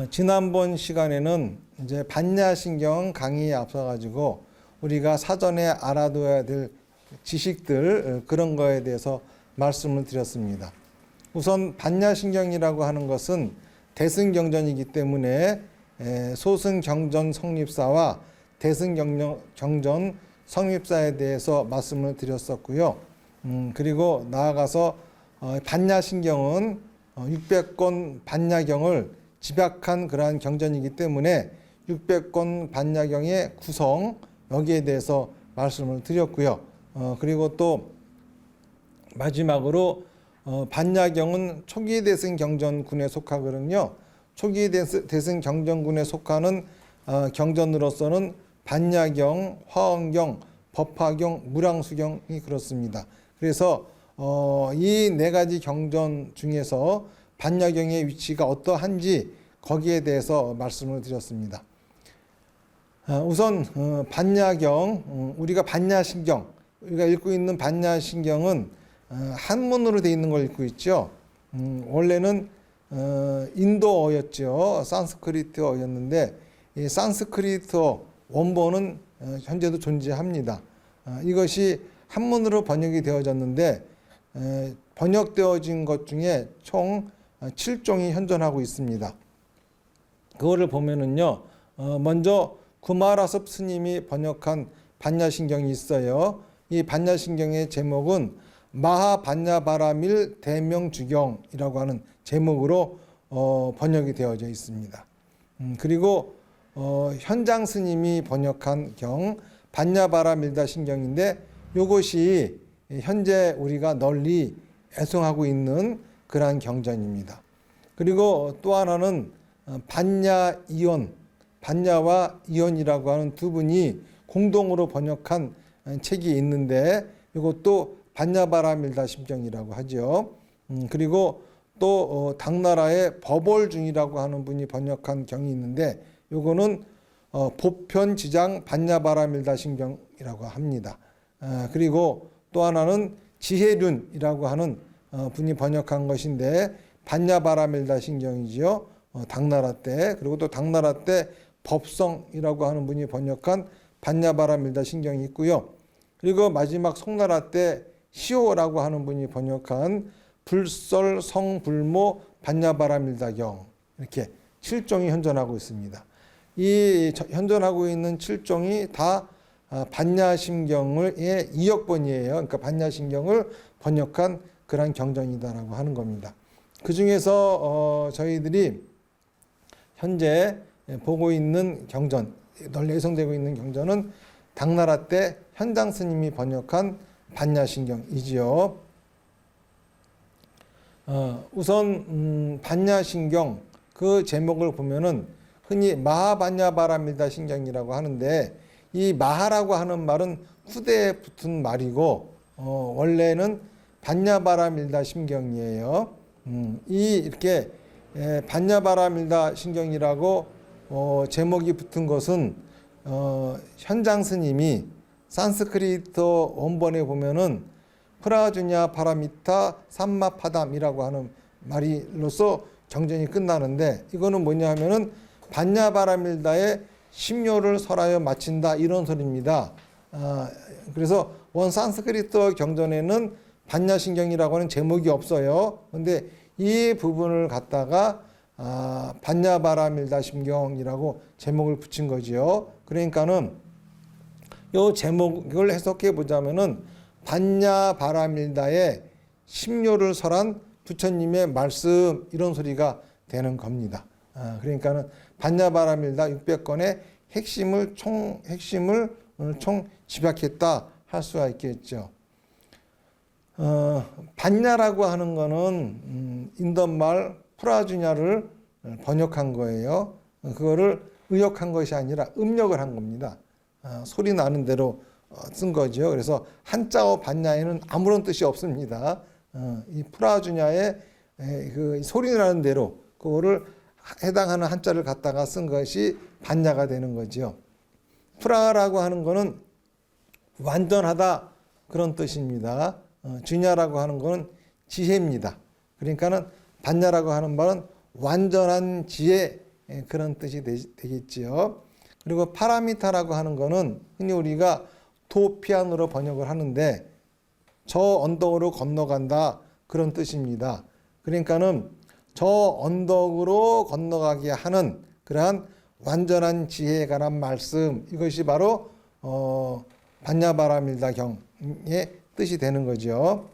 지난번 시간에는 이제 반야신경 강의에 앞서가지고 우리가 사전에 알아둬야 될 지식들 그런 거에 대해서 말씀을 드렸습니다. 우선 반야신경이라고 하는 것은 대승경전이기 때문에 소승경전 성립사와 대승경전 성립사에 대해서 말씀을 드렸었고요. 그리고 나아가서 반야신경은 600권 반야경을 집약한 그러한 경전이기 때문에 600권 반야경의 구성 여기에 대해서 말씀을 드렸고요. 그리고 또 마지막으로 반야경은 초기 대승 경전군에 속하거든요. 초기 대승 경전군에 속하는 경전으로서는 반야경, 화엄경, 법화경, 무량수경이 그렇습니다. 그래서 이 네 가지 경전 중에서 반야경의 위치가 어떠한지 거기에 대해서 말씀을 드렸습니다. 우선 반야경, 우리가 반야신경, 우리가 읽고 있는 반야신경은 한문으로 되어 있는 걸 읽고 있죠. 원래는 인도어였죠. 산스크리트어였는데 이 산스크리트어 원본은 현재도 존재합니다. 이것이 한문으로 번역이 되어졌는데 번역되어진 것 중에 총 7종이 현존하고 있습니다. 그거를 보면은요, 먼저 구마라섭 스님이 번역한 반야신경이 있어요. 이 반야신경의 제목은 마하반야바라밀 대명주경이라고 하는 제목으로 번역이 되어져 있습니다. 그리고 현장 스님이 번역한 경 반야바라밀다 신경인데 이것이 현재 우리가 널리 애송하고 있는 그러한 경전입니다. 그리고 또 하나는 반야이언, 반야와 이언이라고 하는 두 분이 공동으로 번역한 책이 있는데 이것도 반야바라밀다 심경이라고 하죠. 그리고 또 당나라의 법월중이라고 하는 분이 번역한 경이 있는데 이거는 보편지장 반야바라밀다 심경이라고 합니다. 그리고 또 하나는 지혜륜이라고 하는 분이 번역한 것인데 반야바라밀다 신경이지요. 당나라 때. 그리고 또 당나라 때 법성이라고 하는 분이 번역한 반야바라밀다 신경이 있고요. 그리고 마지막 송나라 때 시오라고 하는 분이 번역한 불설 성불모 반야바라밀다경, 이렇게 7종이 현존하고 있습니다. 이 현존하고 있는 7종이 다 반야신경의 이역본이에요. 그러니까 반야신경을 번역한 그런 경전이다라고 하는 겁니다. 그 중에서 저희들이 현재 보고 있는 경전, 널리 애송되고 있는 경전은 당나라 때 현장 스님이 번역한 반야신경이지요. 우선 반야신경 그 제목을 보면은 흔히 마하반야바라밀다 신경이라고 하는데 이 마하라고 하는 말은 후대에 붙은 말이고 원래는 반야바라밀다 신경이에요. 이렇게 반야바라밀다 신경이라고 제목이 붙은 것은 현장 스님이 산스크리트 원본에 보면은 프라주냐 파라미타 삼마파담이라고 하는 말이로서 경전이 끝나는데 이거는 뭐냐 하면은 반야바라밀다의 심료를 설하여 마친다 이런 소리입니다. 그래서 원 산스크리트 경전에는 반야신경이라고 하는 제목이 없어요. 근데 이 부분을 갖다가 반야바라밀다 신경이라고 제목을 붙인 거지요. 그러니까는 이 제목을 해석해 보자면은 반야바라밀다의 심료를 설한 부처님의 말씀 이런 소리가 되는 겁니다. 그러니까는 반야바라밀다 600권의 핵심을 총 집약했다 할 수가 있겠죠. 반야라고 하는 거는 인도말 프라주냐를 번역한 거예요. 그거를 의역한 것이 아니라 음력을 한 겁니다. 소리 나는 대로 쓴 거죠. 그래서 한자어 반야에는 아무런 뜻이 없습니다. 이 프라주냐의 그 소리 나는 대로 그거를 해당하는 한자를 갖다가 쓴 것이 반야가 되는 거죠. 프라라고 하는 거는 완전하다 그런 뜻입니다. 주냐라고 하는 거는 지혜입니다. 그러니까는 반야라고 하는 말은 완전한 지혜 그런 뜻이 되겠지요. 그리고 파라미타라고 하는 거는 흔히 우리가 도피안으로 번역을 하는데 저 언덕으로 건너간다 그런 뜻입니다. 그러니까는 저 언덕으로 건너가게 하는 그러한 완전한 지혜에 관한 말씀, 이것이 바로 반야바라밀다 경의 뜻이 되는 거죠.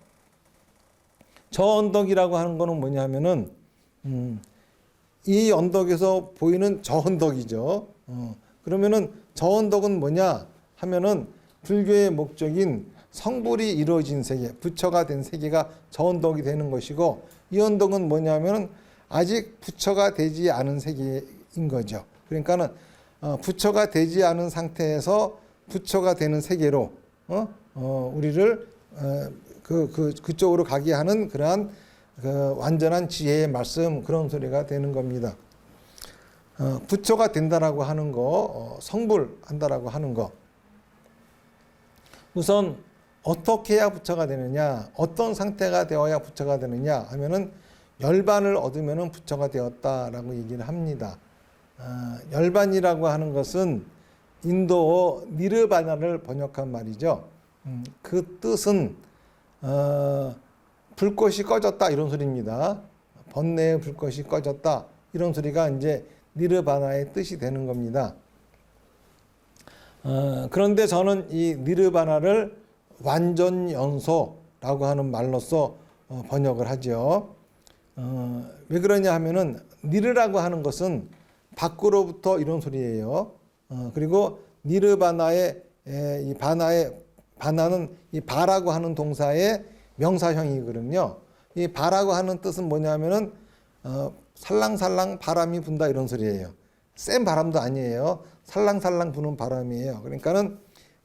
저 언덕이라고 하는 거는 뭐냐면은 이 언덕에서 보이는 저 언덕이죠. 그러면은 저 언덕은 뭐냐 하면은 불교의 목적인 성불이 이루어진 세계, 부처가 된 세계가 저 언덕이 되는 것이고, 이 언덕은 뭐냐면은 아직 부처가 되지 않은 세계인 거죠. 그러니까는 부처가 되지 않은 상태에서 부처가 되는 세계로 우리를 그쪽으로 가게 하는 그러한 완전한 지혜의 말씀, 그런 소리가 되는 겁니다. 부처가 된다라고 하는 거, 성불한다라고 하는 거. 우선 어떻게 해야 부처가 되느냐, 어떤 상태가 되어야 부처가 되느냐 하면은 열반을 얻으면은 부처가 되었다라고 얘기를 합니다. 열반이라고 하는 것은 인도어 니르바나를 번역한 말이죠. 그 뜻은 불꽃이 꺼졌다 이런 소리입니다. 번뇌의 불꽃이 꺼졌다 이런 소리가 이제 니르바나의 뜻이 되는 겁니다. 그런데 저는 이 니르바나를 완전연소라고 하는 말로서 번역을 하죠. 왜 그러냐 하면은 니르라고 하는 것은 밖으로부터 이런 소리예요. 그리고 니르바나의 이 바나는 이 바라고 하는 동사의 명사형이거든요. 이 바라고 하는 뜻은 뭐냐면은 살랑살랑 바람이 분다 이런 소리예요. 센 바람도 아니에요. 살랑살랑 부는 바람이에요. 그러니까는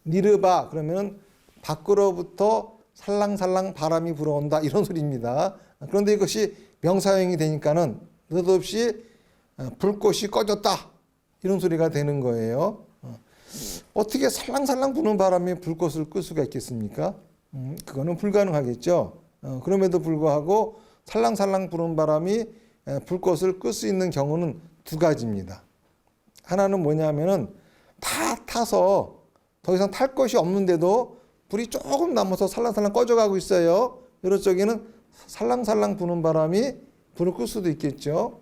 니르바 그러면은 밖으로부터 살랑살랑 바람이 불어온다 이런 소리입니다. 그런데 이것이 명사형이 되니까는 느닷없이 불꽃이 꺼졌다 이런 소리가 되는 거예요. 어떻게 살랑살랑 부는 바람이 불꽃을 끌 수가 있겠습니까? 그거는 불가능하겠죠. 그럼에도 불구하고 살랑살랑 부는 바람이 불꽃을 끌 수 있는 경우는 두 가지입니다. 하나는 뭐냐면은 다 타서 더 이상 탈 것이 없는데도 불이 조금 남아서 살랑살랑 꺼져가고 있어요. 이런 쪽에는 살랑살랑 부는 바람이 불을 끌 수도 있겠죠.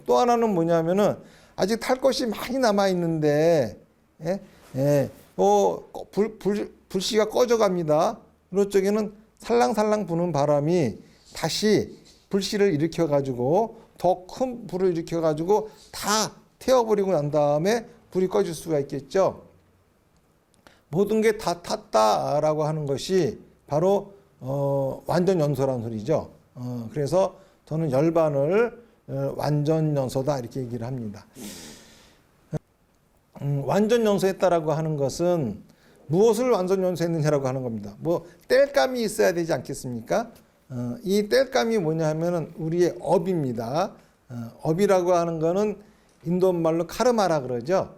또 하나는 뭐냐면은 아직 탈 것이 많이 남아 있는데 불씨가 꺼져갑니다. 이런 쪽에는 살랑살랑 부는 바람이 다시 불씨를 일으켜 가지고 더 큰 불을 일으켜 가지고 다 태워버리고 난 다음에 불이 꺼질 수가 있겠죠. 모든 게 다 탔다라고 하는 것이 바로 완전연소라는 소리죠. 그래서 저는 열반을 완전연소다 이렇게 얘기를 합니다. 완전연소했다라고 하는 것은 무엇을 완전연소했느냐라고 하는 겁니다. 뭐 땔감이 있어야 되지 않겠습니까? 이 땔감이 뭐냐 하면은 우리의 업입니다. 업이라고 하는 거는 인도 말로 카르마라 그러죠.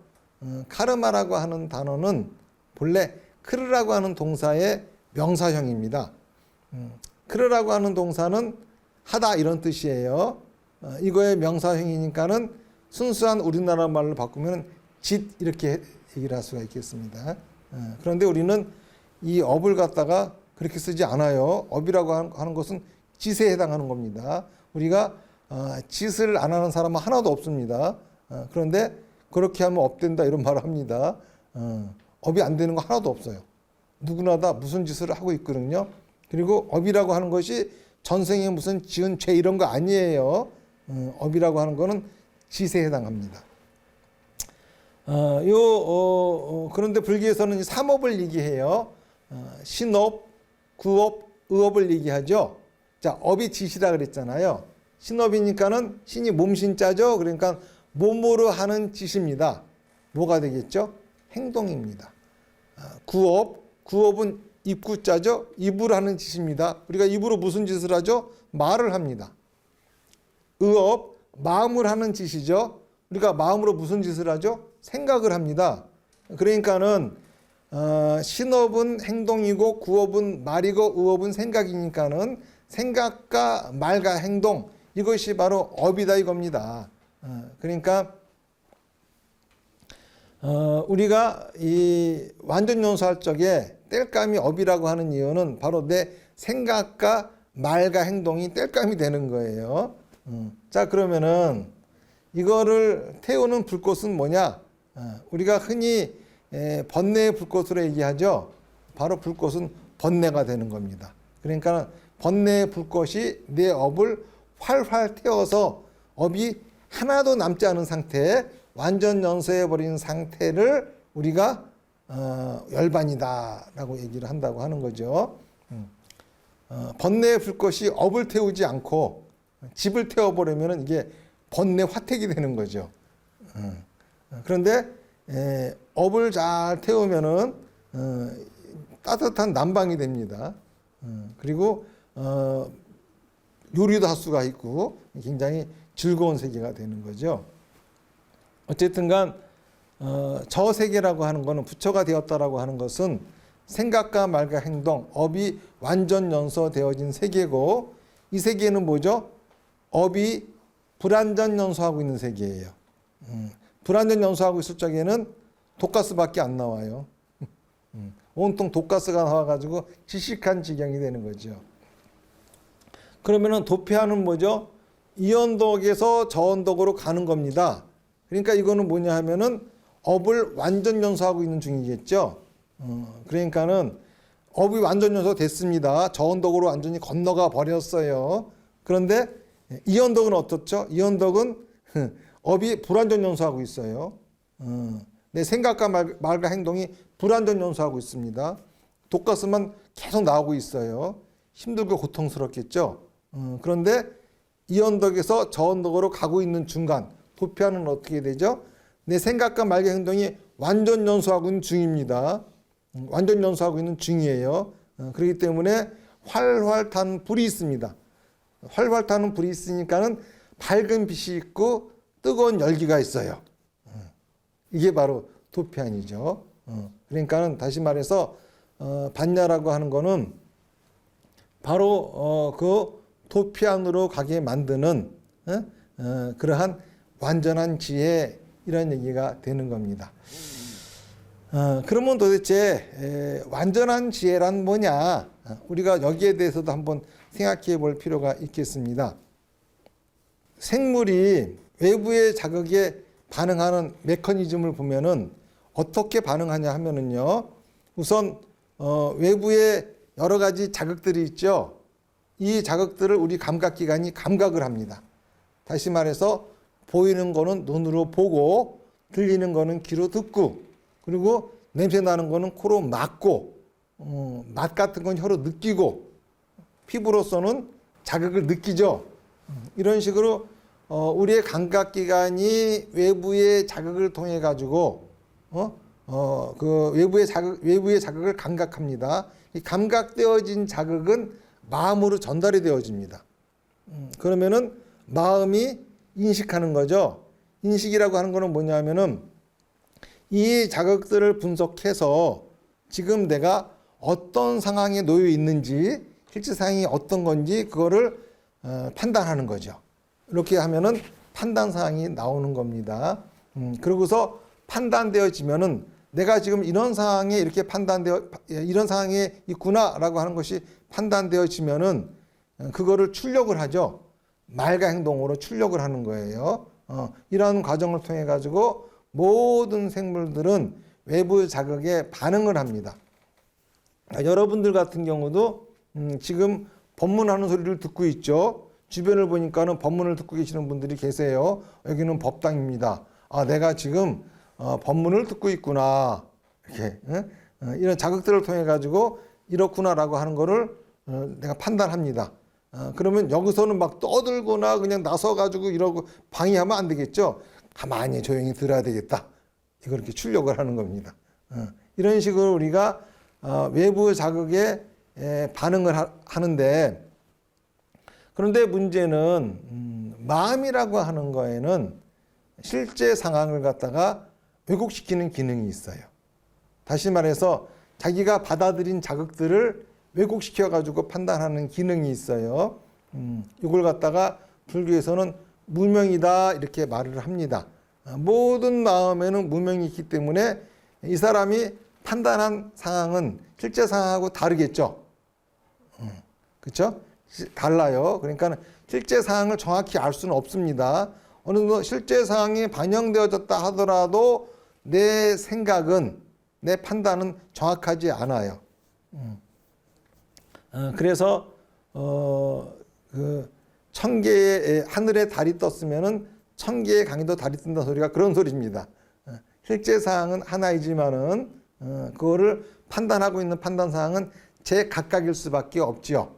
카르마라고 하는 단어는 본래 크르라고 하는 동사의 명사형입니다. 크르라고 하는 동사는 하다 이런 뜻이에요. 이거의 명사형이니까는 순수한 우리나라 말로 바꾸면 짓 이렇게 얘기를 할 수가 있겠습니다. 그런데 우리는 이 업을 갖다가 그렇게 쓰지 않아요. 업이라고 하는 것은 짓에 해당하는 겁니다. 우리가 짓을 안 하는 사람은 하나도 없습니다. 그런데 그렇게 하면 업된다 이런 말을 합니다. 업이 안 되는 거 하나도 없어요. 누구나 다 무슨 짓을 하고 있거든요. 그리고 업이라고 하는 것이 전생에 무슨 지은 죄 이런 거 아니에요. 업이라고 하는 거는 짓에 해당합니다. 그런데 불교에서는 삼업을 얘기해요. 신업, 구업, 의업을 얘기하죠. 자, 업이 짓이라 그랬잖아요. 신업이니까는 신이 몸신자죠. 그러니까 몸으로 하는 짓입니다. 뭐가 되겠죠? 행동입니다. 구업은 입구자죠. 입으로 하는 짓입니다. 우리가 입으로 무슨 짓을 하죠? 말을 합니다. 의업, 마음을 하는 짓이죠. 우리가 마음으로 무슨 짓을 하죠? 생각을 합니다. 그러니까는 신업은 행동이고 구업은 말이고 의업은 생각이니까는 생각과 말과 행동 이것이 바로 업이다 이겁니다. 그러니까 우리가 이 완전연소할 적에 땔감이 업이라고 하는 이유는 바로 내 생각과 말과 행동이 땔감이 되는 거예요. 자, 그러면은 이거를 태우는 불꽃은 뭐냐? 우리가 흔히 번뇌의 불꽃으로 얘기하죠. 바로 불꽃은 번뇌가 되는 겁니다. 그러니까 번뇌의 불꽃이 내 업을 활활 태워서 업이 하나도 남지 않은 상태에 완전 연소해버린 상태를 우리가 열반이다라고 얘기를 한다고 하는 거죠. 번뇌의 불꽃이 업을 태우지 않고 집을 태워버리면 이게 번뇌 화택이 되는 거죠. 그런데 업을 잘 태우면은 따뜻한 난방이 됩니다. 그리고 요리도 할 수가 있고 굉장히 즐거운 세계가 되는 거죠. 어쨌든간 저 세계라고 하는 것은 부처가 되었다라고 하는 것은 생각과 말과 행동, 업이 완전 연소되어진 세계고, 이 세계는 뭐죠? 업이 불완전 연소하고 있는 세계예요. 불완전 연소하고 있을 적에는 독가스밖에 안 나와요. 온통 독가스가 나와가지고 질식한 지경이 되는 거죠. 그러면은 도피하는 뭐죠? 이 언덕에서 저 언덕으로 가는 겁니다. 그러니까 이거는 뭐냐 하면은 업을 완전 연소하고 있는 중이겠죠. 그러니까는 업이 완전 연소됐습니다. 저 언덕으로 완전히 건너가 버렸어요. 그런데 이 언덕은 어떻죠? 이 언덕은 업이 불완전 연소하고 있어요. 내 생각과 말과 행동이 불완전 연소하고 있습니다. 독가스만 계속 나오고 있어요. 힘들고 고통스럽겠죠. 그런데 이 언덕에서 저 언덕으로 가고 있는 중간 도피하는 어떻게 되죠? 내 생각과 말과 행동이 완전 연소하고 있는 중입니다. 완전 연소하고 있는 중이에요. 그렇기 때문에 활활 타는 불이 있습니다. 활활 타는 불이 있으니까는 밝은 빛이 있고 뜨거운 열기가 있어요. 이게 바로 도피안이죠. 그러니까는 다시 말해서 반야라고 하는 거는 바로 그 도피안으로 가게 만드는 그러한 완전한 지혜, 이런 얘기가 되는 겁니다. 그러면 도대체 완전한 지혜란 뭐냐? 우리가 여기에 대해서도 한번 생각해 볼 필요가 있겠습니다. 생물이 외부의 자극에 반응하는 메커니즘을 보면은 어떻게 반응하냐 하면은요, 우선 외부에 여러 가지 자극들이 있죠. 이 자극들을 우리 감각기관이 감각을 합니다. 다시 말해서 보이는 거는 눈으로 보고, 들리는 거는 귀로 듣고, 그리고 냄새 나는 거는 코로 맡고, 맛 같은 건 혀로 느끼고, 피부로서는 자극을 느끼죠. 이런 식으로 우리의 감각기관이 외부의 자극을 통해 가지고 그 외부의 자극을 감각합니다. 이 감각되어진 자극은 마음으로 전달이 되어집니다. 그러면은 마음이 인식하는 거죠. 인식이라고 하는 거는 뭐냐면은 이 자극들을 분석해서 지금 내가 어떤 상황에 놓여 있는지, 실제 상황이 어떤 건지 그거를 판단하는 거죠. 이렇게 하면은 판단 사항이 나오는 겁니다. 그러고서 판단되어지면은 내가 지금 이런 상황에 이렇게 이런 상황에 있구나라고 하는 것이 판단되어지면은 그거를 출력을 하죠. 말과 행동으로 출력을 하는 거예요. 이러한 과정을 통해 가지고 모든 생물들은 외부 자극에 반응을 합니다. 여러분들 같은 경우도 지금 법문하는 소리를 듣고 있죠. 주변을 보니까는 법문을 듣고 계시는 분들이 계세요. 여기는 법당입니다. 아, 내가 지금 법문을 듣고 있구나. 이렇게 이런 자극들을 통해 가지고 이렇구나라고 하는 거를 내가 판단합니다. 그러면 여기서는 막 떠들거나 그냥 나서 가지고 이러고 방해하면 안 되겠죠. 가만히 조용히 들어야 되겠다. 이거 이렇게 출력을 하는 겁니다. 이런 식으로 우리가 외부 자극에 반응을 하는데, 그런데 문제는 마음이라고 하는 거에는 실제 상황을 갖다가 왜곡시키는 기능이 있어요. 다시 말해서 자기가 받아들인 자극들을 왜곡시켜 가지고 판단하는 기능이 있어요. 이걸 갖다가 불교에서는 무명이다 이렇게 말을 합니다. 모든 마음에는 무명이 있기 때문에 이 사람이 판단한 상황은 실제 상황하고 다르겠죠. 그렇죠? 달라요. 그러니까 실제 상황을 정확히 알 수는 없습니다. 어느 정도 실제 상황이 반영되어졌다 하더라도 내 생각은, 내 판단은 정확하지 않아요. 그래서 그 1000개의 하늘에 달이 떴으면은 1000개의 강에도 달이 뜬다 소리가 그런 소리입니다. 실제 사항은 하나이지만은 그거를 판단하고 있는 판단 사항은 제 각각일 수밖에 없지요.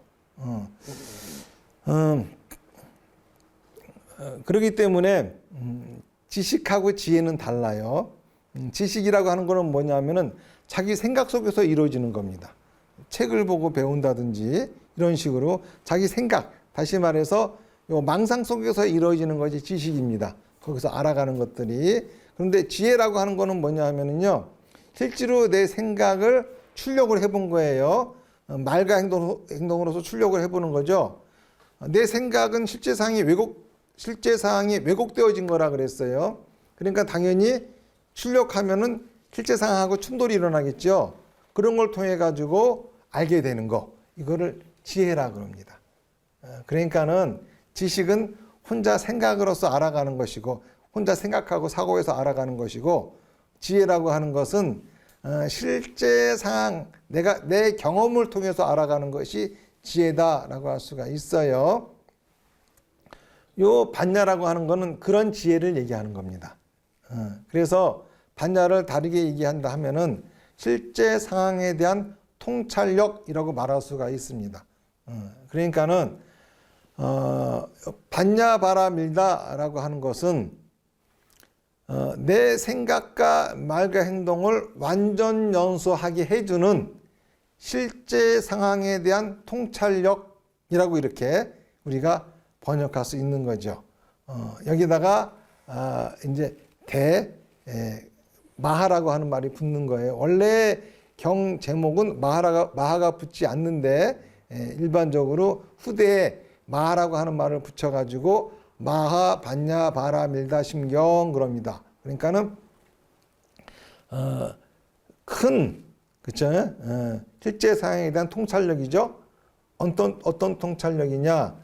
그렇기 때문에 지식하고 지혜는 달라요. 지식이라고 하는 거는 뭐냐면은 자기 생각 속에서 이루어지는 겁니다. 책을 보고 배운다든지 이런 식으로 자기 생각, 다시 말해서 요 망상 속에서 이루어지는 것이 지식입니다. 거기서 알아가는 것들이. 그런데 지혜라고 하는 거는 뭐냐 하면은요, 실제로 내 생각을 출력을 해본 거예요. 말과 행동으로서 출력을 해보는 거죠. 내 생각은 실제 상황이 왜곡되어진 거라 그랬어요. 그러니까 당연히 출력하면은 실제 상황하고 충돌이 일어나겠죠. 그런 걸 통해 가지고 알게 되는 거, 이거를 지혜라 그럽니다. 그러니까는 지식은 혼자 생각으로서 알아가는 것이고, 혼자 생각하고 사고해서 알아가는 것이고, 지혜라고 하는 것은 실제 상황, 내 경험을 통해서 알아가는 것이 지혜다라고 할 수가 있어요. 요 반야라고 하는 거는 그런 지혜를 얘기하는 겁니다. 그래서 반야를 다르게 얘기한다 하면은 실제 상황에 대한 통찰력이라고 말할 수가 있습니다. 그러니까는 반야바라밀다라고 하는 것은 내 생각과 말과 행동을 완전 연소하게 해주는 실제 상황에 대한 통찰력이라고 이렇게 우리가 번역할 수 있는 거죠. 여기다가 이제 마하라고 하는 말이 붙는 거예요. 원래 경 제목은 마하가 붙지 않는데 일반적으로 후대에 마하라고 하는 말을 붙여가지고 마하 반야 바라 밀다 심경 그럽니다. 그러니까는 큰 그쵸? 실제 상황에 대한 통찰력이죠. 어떤 통찰력이냐?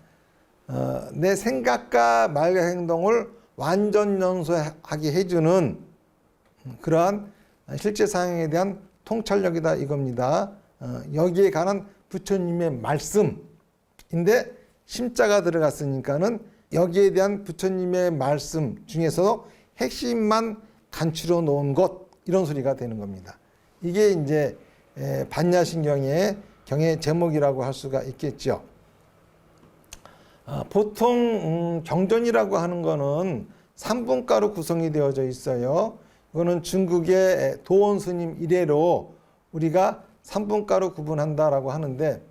내 생각과 말과 행동을 완전 연소하게 해주는 그러한 실제 상황에 대한 통찰력이다 이겁니다. 여기에 관한 부처님의 말씀인데 심자가 들어갔으니까는 여기에 대한 부처님의 말씀 중에서도 핵심만 간추려 놓은 것, 이런 소리가 되는 겁니다. 이게 이제 반야신경의 경의 제목이라고 할 수가 있겠죠. 보통 경전이라고 하는 거는 3분가로 구성이 되어져 있어요. 이거는 중국의 도원 스님 이래로 우리가 3분가로 구분한다라고 하는데,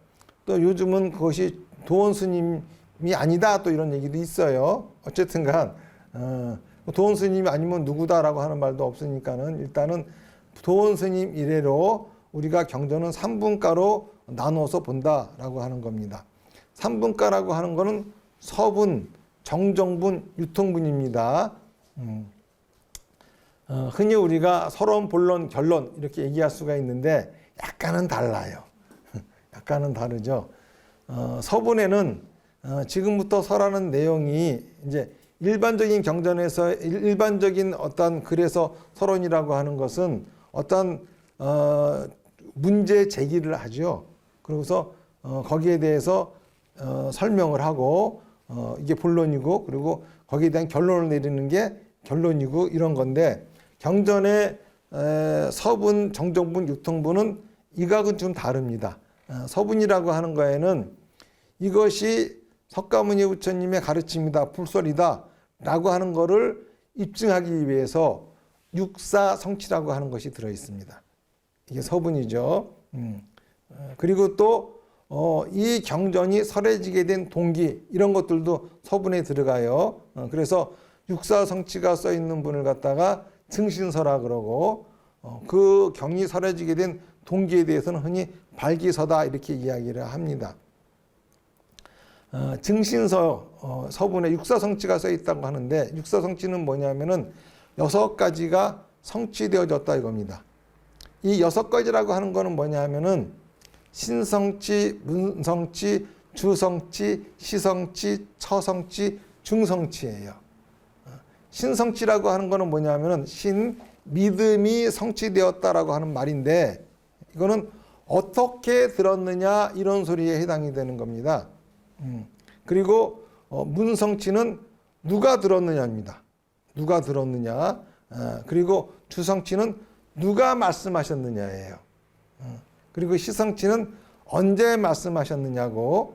또 요즘은 그것이 도원 스님이 아니다 또 이런 얘기도 있어요. 어쨌든간 도원 스님이 아니면 누구다라고 하는 말도 없으니까는 일단은 도원 스님 이래로 우리가 경전은 3분가로 나눠서 본다라고 하는 겁니다. 3분가라고 하는 거는 서분, 정정분, 유통분입니다. 흔히 우리가 서론, 본론, 결론 이렇게 얘기할 수가 있는데 약간은 달라요. 약간은 다르죠. 서분에는 지금부터 설하는 내용이 이제 일반적인 경전에서 일반적인 어떤 글에서 서론이라고 하는 것은 어떤 문제 제기를 하죠. 그러고서 거기에 대해서 설명을 하고 이게 본론이고, 그리고 거기에 대한 결론을 내리는 게 결론이고 이런 건데, 경전의 서분, 정정분, 유통분은 이각은 좀 다릅니다. 서분이라고 하는 거에는 이것이 석가모니 부처님의 가르침이다, 불설이다 라고 하는 거를 입증하기 위해서 육사성취라고 하는 것이 들어 있습니다. 이게 서분이죠. 그리고 또 이 경전이 설해지게 된 동기, 이런 것들도 서분에 들어가요. 그래서 육사성취가 써 있는 분을 갖다가 증신서라 그러고, 그 경이 설해지게 된 동기에 대해서는 흔히 발기서다 이렇게 이야기를 합니다. 증신서 서분에 육사성취가 써 있다고 하는데, 육사성취는 뭐냐면은 6가지가 성취되어졌다 이겁니다. 이 6가지라고 하는 거는 뭐냐 하면은 신성치, 문성치, 주성치, 시성치, 처성치, 중성치예요. 신성치라고 하는 거는 뭐냐 하면은 믿음이 성취되었다라고 하는 말인데, 이거는 어떻게 들었느냐 이런 소리에 해당이 되는 겁니다. 그리고 문성치는 누가 들었느냐입니다. 누가 들었느냐. 그리고 주성치는 누가 말씀하셨느냐예요. 그리고 시성치는 언제 말씀하셨느냐고,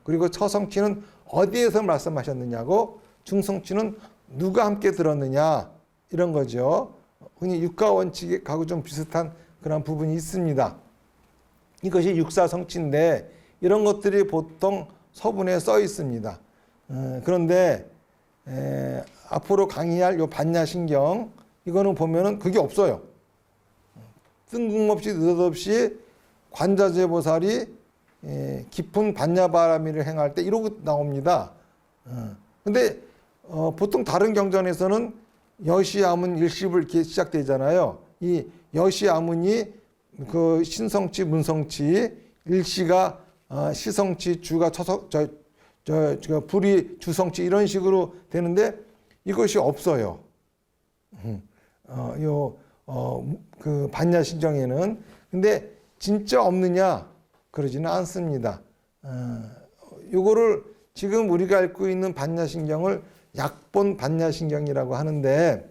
그리고 처성치는 어디에서 말씀하셨느냐고, 중성치는 누가 함께 들었느냐 이런 거죠. 흔히 육가 원칙하고 좀 비슷한 그런 부분이 있습니다. 이것이 육사성치인데 이런 것들이 보통 서문에 써 있습니다. 그런데 앞으로 강의할 요 반야신경 이거는 보면은 그게 없어요. 뜬금없이 느닷없이 관자재보살이 깊은 반야바라밀을 행할 때 이러고 나옵니다. 근데 보통 다른 경전에서는 여시아문 일십을 이렇게 시작되잖아요. 이 여시아문이 그 신성치, 문성치, 일시가 시성치, 주가 불이 주성치 이런 식으로 되는데 이것이 없어요. 그 반야신경에는. 근데 진짜 없느냐? 그러지는 않습니다. 요거를 지금 우리가 읽고 있는 반야신경을 약본 반야신경이라고 하는데,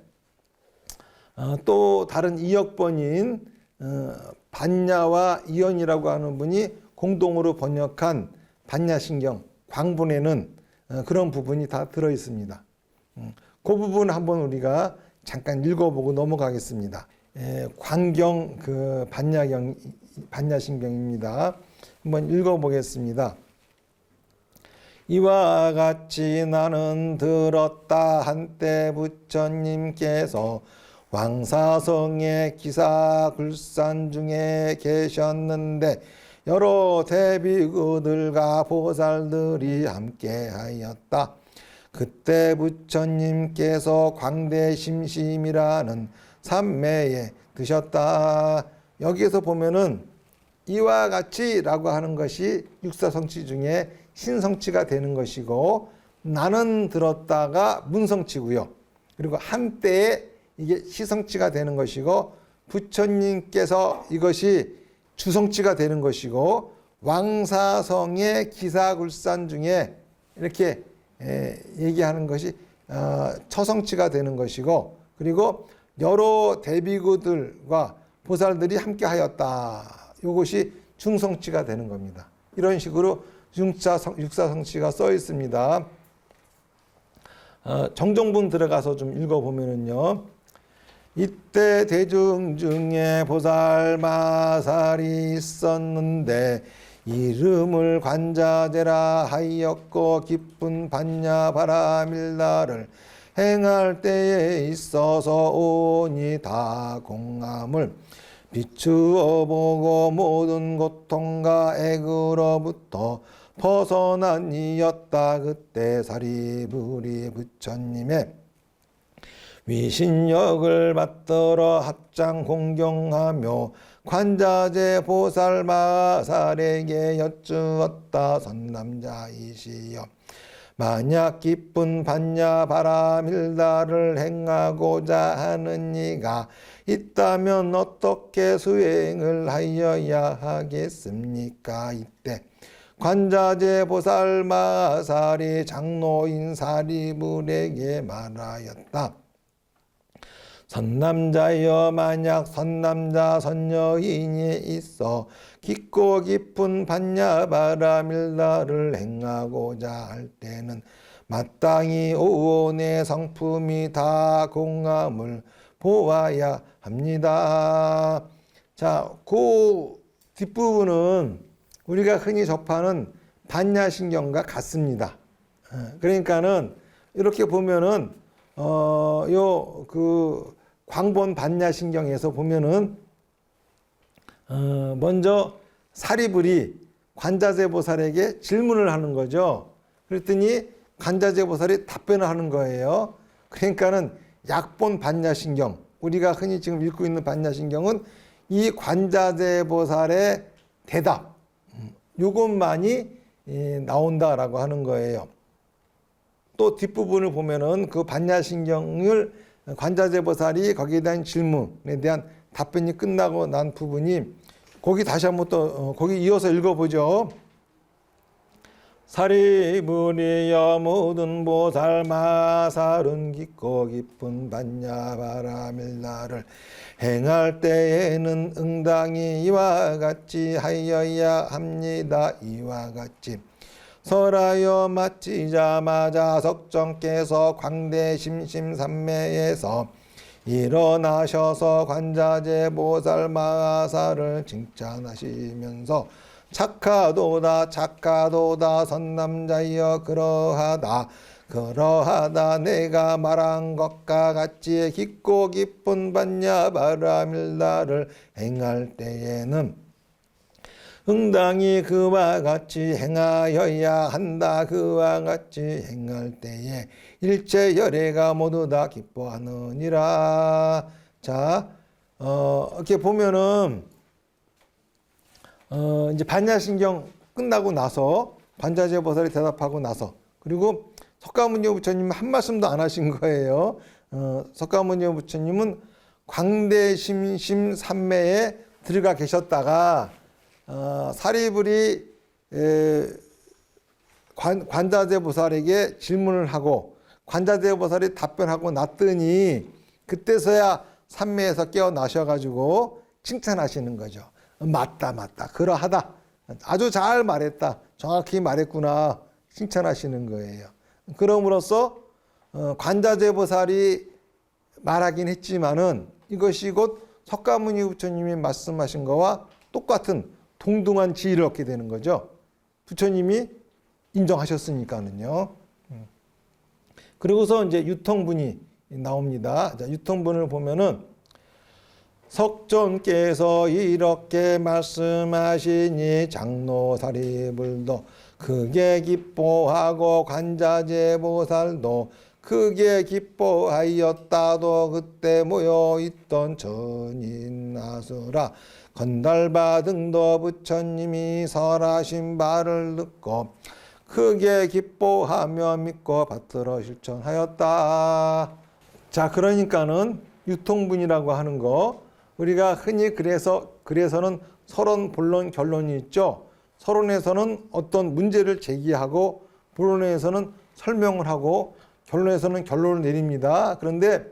또 다른 이역본인 반야와 이연이라고 하는 분이 공동으로 번역한 반야신경 광본에는 그런 부분이 다 들어 있습니다. 그 부분 한번 우리가 잠깐 읽어보고 넘어가겠습니다. 광경 그 반야신경입니다. 한번 읽어보겠습니다. 이와 같이 나는 들었다. 한때 부처님께서 왕사성의 기사굴산 중에 계셨는데 여러 대비구들과 보살들이 함께하였다. 그때 부처님께서 광대심심이라는 삼매에 드셨다. 여기에서 보면은 이와 같이라고 하는 것이 육사성치 중에 신성치가 되는 것이고, 나는 들었다가 문성치고요. 그리고 한때에 이게 시성치가 되는 것이고, 부처님께서 이것이 주성치가 되는 것이고, 왕사성의 기사굴산 중에 이렇게 얘기하는 것이 처성치가 되는 것이고, 그리고 여러 대비구들과 보살들이 함께 하였다. 이것이 중성치가 되는 겁니다. 이런 식으로 육사성치가 써 있습니다. 정종분 들어가서 좀 읽어보면은요. 이때 대중 중에 보살마살이 있었는데 이름을 관자재라 하였고 깊은 반야바라밀라를 행할 때에 있어서 오니 다 공함을 비추어 보고 모든 고통과 액으로부터 벗어난 이였다. 그때 사리부리 부처님의 위신역을 받들어 합장 공경하며 관자재 보살마살에게 여쭈었다. 선남자이시여, 만약 깊은 반야바라밀다를 행하고자 하는 이가 있다면 어떻게 수행을 하여야 하겠습니까? 이때 관자재 보살마살이 장로인 사리불에게 말하였다. 선남자여, 만약 선남자 선여인이 있어 깊고 깊은 반야바라밀다를 행하고자 할 때는 마땅히 오온의 성품이 다 공함을 보아야 합니다. 자, 그 뒷부분은 우리가 흔히 접하는 반야신경과 같습니다. 그러니까는 이렇게 보면은 광본 반야신경에서 보면은 먼저 사리불이 관자재보살에게 질문을 하는 거죠. 그랬더니 관자재보살이 답변을 하는 거예요. 그러니까는 약본 반야신경, 우리가 흔히 지금 읽고 있는 반야신경은 이 관자재보살의 대답, 요것만이 나온다라고 하는 거예요. 또 뒷부분을 보면은 그 반야신경을 관자재보살이 거기에 대한 질문에 대한 답변이 끝나고 난 부분이 거기 다시 한번 또 거기 이어서 읽어보죠. 사리부리여 모든 보살 마살은 깊고 깊은 반야바라밀라를 행할 때에는 응당히 이와 같이 하여야 합니다. 이와 같이 설하여 마치자마자 석정께서 광대심심산매에서 일어나셔서 관자재보살 마살을 칭찬하시면서 착하도다 착하도다 선남자여 그러하다 내가 말한 것과 같이 깊고 깊은 반야바라밀라를 행할 때에는 응당히 그와 같이 행하여야 한다. 그와 같이 행할 때에 일체 열애가 모두 다 기뻐하느니라. 자, 이렇게 보면은 이제 반야신경 끝나고 나서 관자재보살이 대답하고 나서 그리고 석가모니 부처님은 한 말씀도 안 하신 거예요. 석가모니 부처님은 광대심심 산매에 들어가 계셨다가 사리불이 관자재보살에게 질문을 하고 관자재보살이 답변하고 났더니 그때서야 산매에서 깨어나셔가지고 칭찬하시는 거죠. 맞다 그러하다 아주 잘 말했다 정확히 말했구나 칭찬하시는 거예요. 그럼으로써 관자재보살이 말하긴 했지만은 이것이 곧 석가모니 부처님이 말씀하신 거와 똑같은 동등한 지위를 얻게 되는 거죠. 부처님이 인정하셨으니까는요. 그리고서 이제 유통분이 나옵니다. 자, 유통분을 보면은 석존께서 이렇게 말씀하시니 장로사리불도 크게 기뻐하고 관자재보살도 크게 기뻐하였다도 그때 모여있던 전인나수라 건달바 등도 부처님이 설하신 바를 듣고 크게 기뻐하며 믿고 받들어 실천하였다. 자, 그러니까는 유통분이라고 하는 거 우리가 흔히 그래서는 서론, 본론, 결론이 있죠. 서론에서는 어떤 문제를 제기하고 본론에서는 설명을 하고 결론에서는 결론을 내립니다. 그런데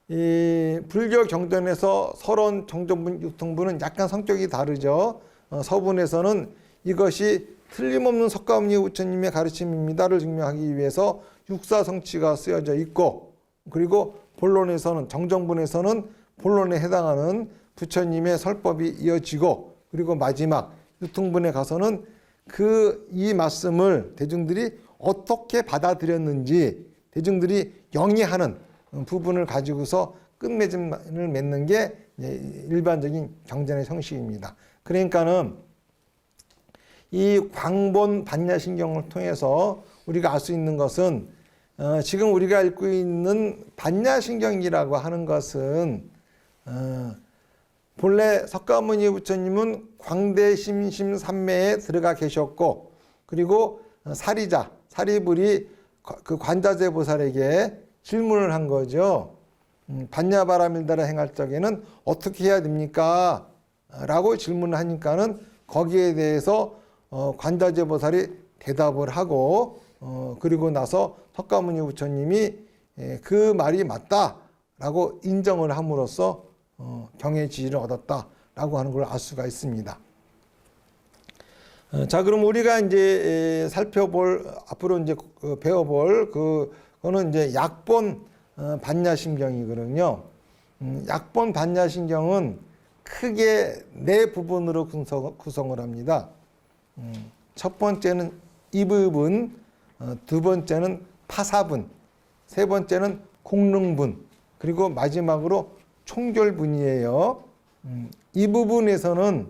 이 불교 경전에서 서론, 정전분, 유통분은 약간 성격이 다르죠. 서분에서는 이것이 틀림없는 석가모니 부처님의 가르침입니다를 증명하기 위해서 육사성취가 쓰여져 있고 그리고 본론에서는 정정분에서는 본론에 해당하는 부처님의 설법이 이어지고 그리고 마지막 유통분에 가서는 이 말씀을 대중들이 어떻게 받아들였는지 대중들이 영위하는 부분을 가지고서 끝맺음을 맺는 게 일반적인 경전의 형식입니다. 그러니까는 이 광본 반야신경을 통해서 우리가 알 수 있는 것은 지금 우리가 읽고 있는 반야신경이라고 하는 것은 본래 석가모니 부처님은 광대심심산매에 들어가 계셨고 그리고 사리불이 그 관자재보살에게 질문을 한 거죠. 반야바라밀다를 행할 적에는 어떻게 해야 됩니까? 라고 질문을 하니까는 거기에 대해서 관자재보살이 대답을 하고 그리고 나서 석가모니 부처님이 그 말이 맞다라고 인정을 함으로써 경의 지위를 얻었다라고 하는 걸 알 수가 있습니다. 자, 그럼 우리가 이제 앞으로 이제 배워볼 그거는 이제 약본 반야신경이거든요. 약본 반야신경은 크게 네 부분으로 구성을 합니다. 첫 번째는 이부분, 두 번째는 파사분, 세 번째는 공릉분, 그리고 마지막으로 총결분이에요. 이 부분에서는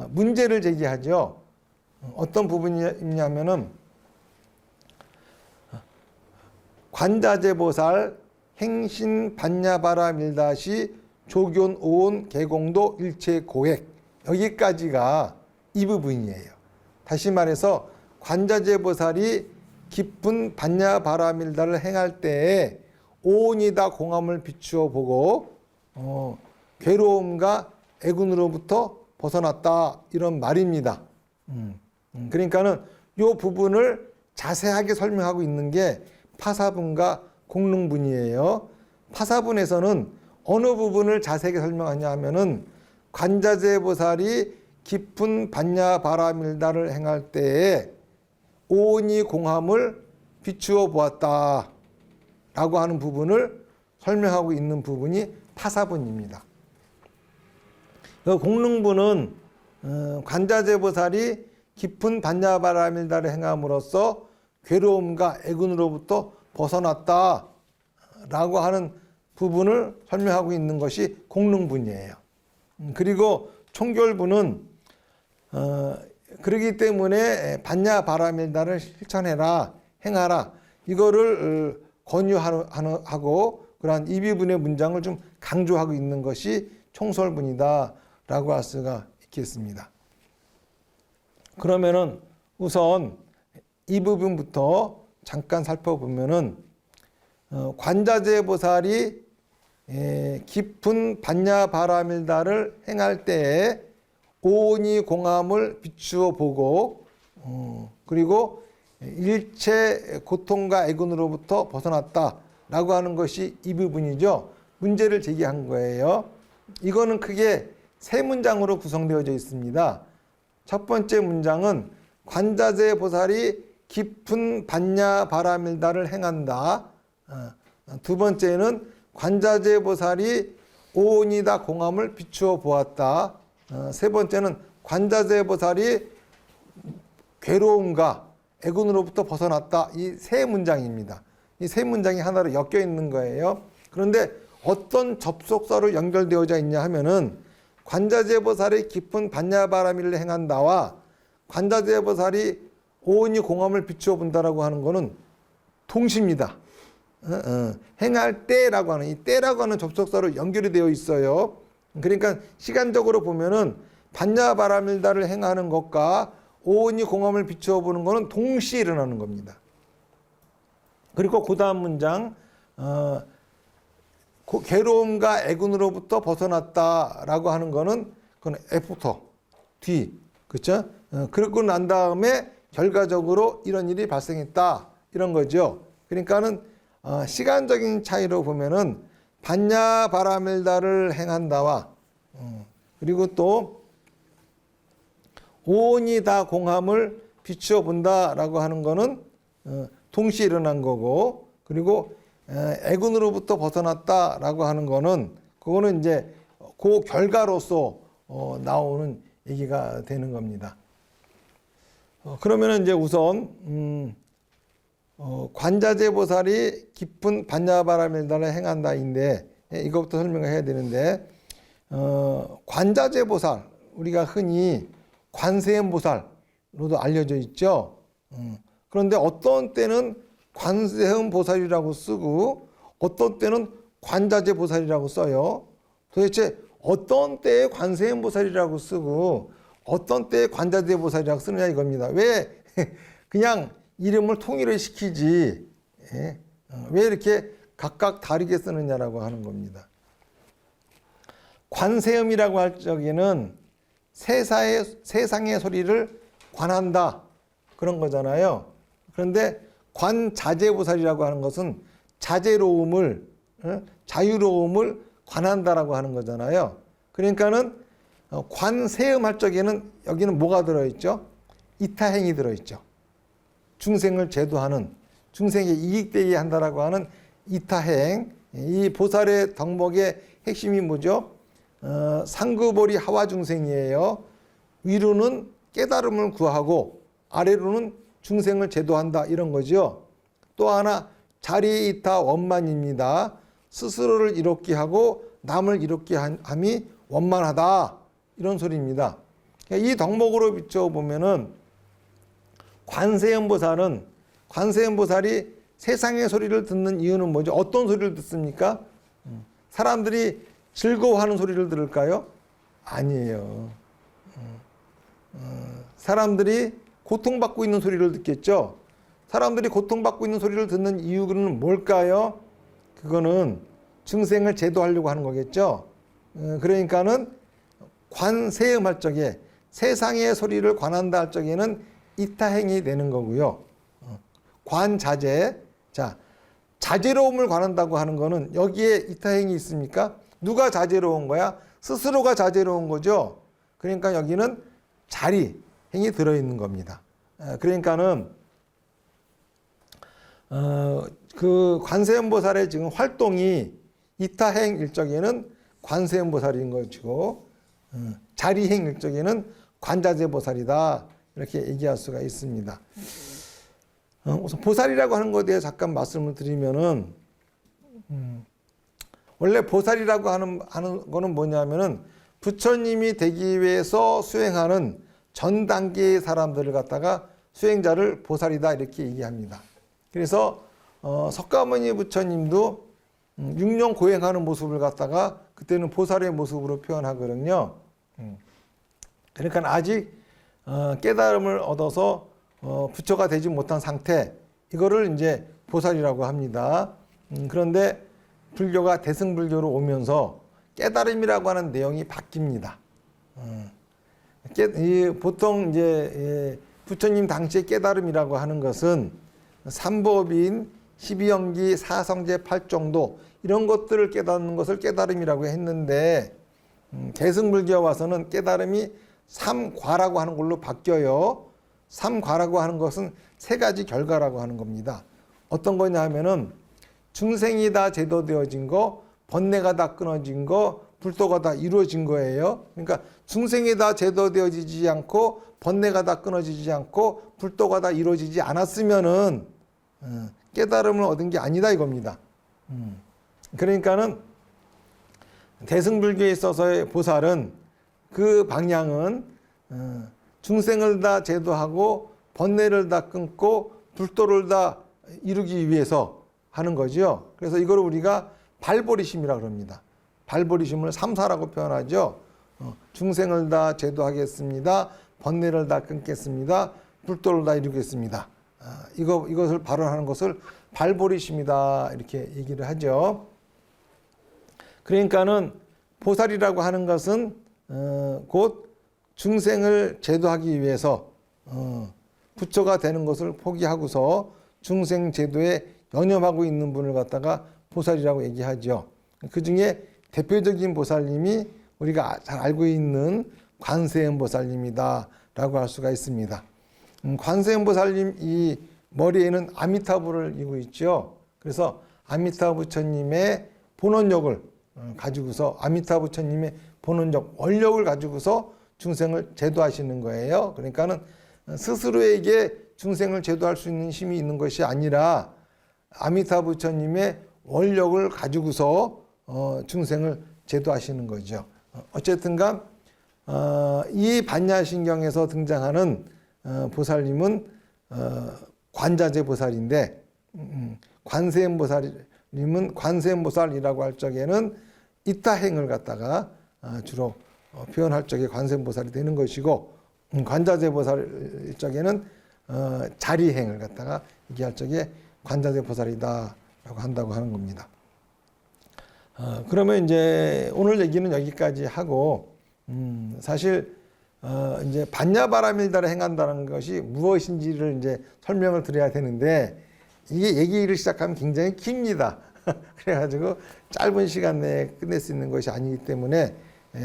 문제를 제기하죠. 어떤 부분이냐면은 관자재보살, 행신 반야바라밀다시 조견 오온 개공도 일체 고액. 여기까지가 이 부분이에요. 다시 말해서 관자재보살이 깊은 반야바라밀다를 행할 때에 오온이다 공함을 비추어 보고 괴로움과 애군으로부터 벗어났다 이런 말입니다. 그러니까는 이 부분을 자세하게 설명하고 있는 게 파사분과 공릉분이에요. 파사분에서는 어느 부분을 자세하게 설명하냐 하면은 관자재보살이 깊은 반야바라밀다를 행할 때에 오온이 공함을 비추어 보았다 라고 하는 부분을 설명하고 있는 부분이 파사분입니다. 공릉분은 관자재보살이 깊은 반야바라밀다를 행함으로써 괴로움과 애군으로부터 벗어났다 라고 하는 부분을 설명하고 있는 것이 공릉분이에요. 그리고 총결분은 그러기 때문에 반야바라밀다를 실천해라, 행하라 이거를 권유하고 그러한 이비분의 문장을 좀 강조하고 있는 것이 총설분이다 라고 할 수가 있겠습니다. 그러면은 우선 이 부분부터 잠깐 살펴보면은 관자재보살이 깊은 반야바라밀다를 행할 때에 오온이 공함을 비추어 보고 그리고 일체 고통과 애군으로부터 벗어났다라고 하는 것이 이 부분이죠. 문제를 제기한 거예요. 이거는 크게 세 문장으로 구성되어져 있습니다. 첫 번째 문장은 관자재보살이 깊은 반야바라밀다를 행한다. 두 번째는 관자재보살이 오온이다 공함을 비추어 보았다. 세 번째는 관자재보살이 괴로움과 애군으로부터 벗어났다. 이 세 문장입니다. 이 세 문장이 하나로 엮여 있는 거예요. 그런데 어떤 접속사로 연결되어져 있냐 하면은 관자재보살이 깊은 반야바라밀을 행한다와 관자재보살이 오온이 공함을 비추어 본다라고 하는 것은 동시입니다. 행할 때라고 하는 이 때라고 하는 접속사로 연결이 되어 있어요. 그러니까 시간적으로 보면은 반야바라밀다를 행하는 것과 오온이 공함을 비추어 보는 것은 동시에 일어나는 겁니다. 그리고 그 다음 문장 괴로움과 애군으로부터 벗어났다라고 하는 것은 그건 애프터 뒤 그렇죠? 그러고 난 다음에 결과적으로 이런 일이 발생했다 이런 거죠. 그러니까는 시간적인 차이로 보면은 반야바라밀다를 행한다와 그리고 또 오온이다 공함을 비추어 본다라고 하는 거는 동시에 일어난 거고 그리고 애군으로부터 벗어났다라고 하는 거는 그거는 이제 그 결과로서 나오는 얘기가 되는 겁니다. 그러면은 이제 우선 관자재보살이 깊은 반야바라밀다를 행한다인데 이것부터 설명을 해야 되는데 관자재보살 우리가 흔히 관세음보살로도 알려져 있죠. 그런데 어떤 때는 관세음보살이라고 쓰고 어떤 때는 관자재보살이라고 써요. 도대체 어떤 때에 관세음보살이라고 쓰고 어떤 때에 관자재보살이라고 쓰느냐 이겁니다. 왜 그냥 이름을 통일을 시키지 왜 이렇게 각각 다르게 쓰느냐라고 하는 겁니다. 관세음이라고 할 적에는 세상의 소리를 관한다 그런 거잖아요. 그런데 관자재보살이라고 하는 것은 자제로움을 자유로움을 관한다라고 하는 거잖아요. 그러니까는 관세음 할 적에는 여기는 뭐가 들어있죠? 이타행이 들어있죠. 중생을 제도하는 중생에 이익되게 한다라고 하는 이타행. 이 보살의 덕목의 핵심이 뭐죠? 상급오리 하와중생이에요. 위로는 깨달음을 구하고 아래로는 중생을 제도한다 이런 거죠. 또 하나 자리이타 원만입니다. 스스로를 이롭게 하고 남을 이롭게 함이 원만하다 이런 소리입니다. 이 덕목으로 비춰보면은 관세음보살이 세상의 소리를 듣는 이유는 뭐죠? 어떤 소리를 듣습니까? 사람들이 즐거워하는 소리를 들을까요? 아니에요. 사람들이 고통받고 있는 소리를 듣겠죠? 사람들이 고통받고 있는 소리를 듣는 이유는 뭘까요? 그거는 중생을 제도하려고 하는 거겠죠? 그러니까는 관세음할 적에 세상의 소리를 관한다 할 적에는 이타행이 되는 거고요. 관자재, 자, 자제로움을 관한다고 하는 거는 여기에 이타행이 있습니까? 누가 자제로운 거야? 스스로가 자제로운 거죠. 그러니까 여기는 자리행이 들어있는 겁니다. 그러니까는 그 관세음보살의 지금 활동이 이타행 일적에는 관세음보살인 것이고 자리행 일적에는 관자재보살이다 이렇게 얘기할 수가 있습니다. 우선 보살이라고 하는 것에 대해 잠깐 말씀을 드리면은 원래 보살이라고 하는 거는 뭐냐면은 부처님이 되기 위해서 수행하는 전 단계의 사람들을 갖다가 수행자를 보살이다 이렇게 얘기합니다. 그래서 석가모니 부처님도 육령 고행하는 모습을 갖다가 그때는 보살의 모습으로 표현하거든요. 그러니까 아직 깨달음을 얻어서 부처가 되지 못한 상태, 이거를 이제 보살이라고 합니다. 그런데 불교가 대승불교로 오면서 깨달음이라고 하는 내용이 바뀝니다. 보통 이제 부처님 당시의 깨달음이라고 하는 것은 삼법인, 12영기, 사성제, 8정도 이런 것들을 깨닫는 것을 깨달음이라고 했는데 대승불교에 와서는 깨달음이 삼과라고 하는 걸로 바뀌어요. 삼과라고 하는 것은 세 가지 결과라고 하는 겁니다. 어떤 거냐 하면은 중생이 다 제도되어진 거, 번뇌가 다 끊어진 거, 불도가 다 이루어진 거예요. 그러니까 중생이 다 제도되어지지 않고 번뇌가 다 끊어지지 않고 불도가 다 이루어지지 않았으면은 깨달음을 얻은 게 아니다 이겁니다. 그러니까는 대승불교에 있어서의 보살은 그 방향은 중생을 다 제도하고 번뇌를 다 끊고 불도를 다 이루기 위해서 하는 거죠. 그래서 이걸 우리가 발보리심이라고 합니다. 발보리심을 삼사라고 표현하죠. 중생을 다 제도하겠습니다. 번뇌를 다 끊겠습니다. 불도를 다 이루겠습니다. 이것을 발언하는 것을 발보리심이다 이렇게 얘기를 하죠. 그러니까는 보살이라고 하는 것은 곧 중생을 제도하기 위해서 부처가 되는 것을 포기하고서 중생 제도에 연념하고 있는 분을 갖다가 보살이라고 얘기하죠. 그 중에 대표적인 보살님이 우리가 잘 알고 있는 관세음보살님이다 라고 할 수가 있습니다. 관세음보살님 이 머리에는 아미타불을 이고 있죠. 그래서 아미타 부처님의 본원력을 가지고서 아미타 부처님의 본원력 원력을 가지고서 중생을 제도하시는 거예요. 그러니까는 스스로에게 중생을 제도할 수 있는 힘이 있는 것이 아니라 아미타 부처님의 원력을 가지고서 중생을 제도하시는 거죠. 어쨌든간 이 반야신경에서 등장하는 보살님은 관자재 보살인데 관세음 보살님은 관세음 보살이라고 할 적에는 이타행을 갖다가 주로 표현할 적에 관세음 보살이 되는 것이고 관자재 보살 적에는 자리행을 갖다가 얘기할 적에 관자재 보살이다라고 한다고 하는 겁니다. 그러면 이제 오늘 얘기는 여기까지 하고 사실 이제 반야바라밀다를 행한다는 것이 무엇인지를 이제 설명을 드려야 되는데 이게 얘기를 시작하면 굉장히 깁니다. 그래가지고 짧은 시간 내에 끝낼 수 있는 것이 아니기 때문에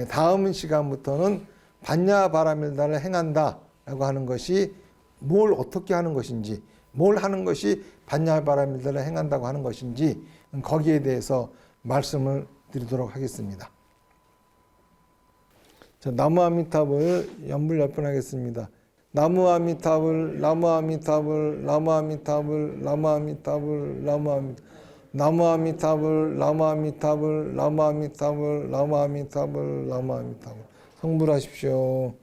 다음 시간부터는 반야바라밀다를 행한다라고 하는 것이 뭘 어떻게 하는 것인지, 뭘 하는 것이 반야바라밀다를 행한다고 하는 것인지 거기에 대해서 말씀을 드리도록 하겠습니다. 자, 나무아미타불 연불열편하겠습니다. 나무아미타불, 나무아미타불, 나무아미타불, 나무아미타불, 나무아미타불, 나무아미타불, 나무아미타불, 나무아미타불, 나무아미타불. 성불하십시오.